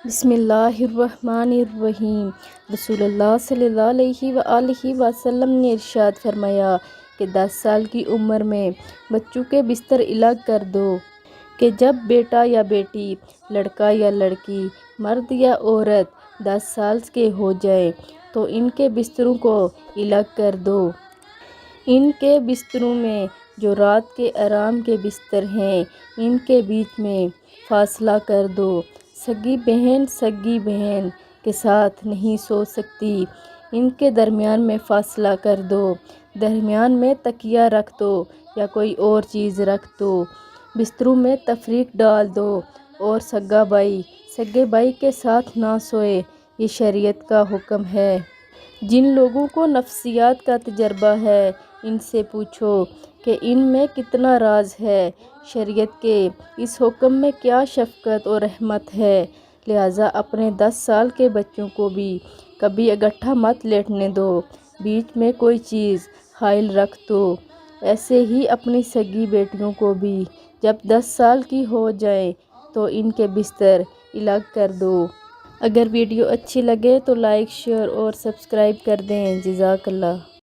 بسم اللہ الرحمن الرحیم۔ رسول اللہ صلی اللہ علیہ وآلہ وسلم نے ارشاد فرمایا کہ 10 سال کی عمر میں بچوں کے بستر الگ کر دو، کہ جب بیٹا یا بیٹی، لڑکا یا لڑکی، مرد یا عورت 10 سال کے ہو جائیں تو ان کے بستروں کو الگ کر دو۔ ان کے بستروں میں جو رات کے آرام کے بستر ہیں ان کے بیچ میں فاصلہ کر دو۔ سگی بہن کے ساتھ نہیں سو سکتی، ان کے درمیان میں فاصلہ کر دو، درمیان میں تکیہ رکھ دو یا کوئی اور چیز رکھ دو، بستروں میں تفریق ڈال دو۔ اور سگے بھائی کے ساتھ نہ سوئے، یہ شریعت کا حکم ہے۔ جن لوگوں کو نفسیات کا تجربہ ہے ان سے پوچھو کہ ان میں کتنا راز ہے، شریعت کے اس حکم میں کیا شفقت اور رحمت ہے۔ لہٰذا اپنے 10 سال کے بچوں کو بھی کبھی اکٹھا مت لیٹنے دو، بیچ میں کوئی چیز حائل رکھ دو۔ ایسے ہی اپنی سگی بیٹیوں کو بھی جب 10 سال کی ہو جائیں تو ان کے بستر الگ کر دو۔ اگر ویڈیو اچھی لگے تو لائک، شیئر اور سبسکرائب کر دیں۔ جزاک اللہ۔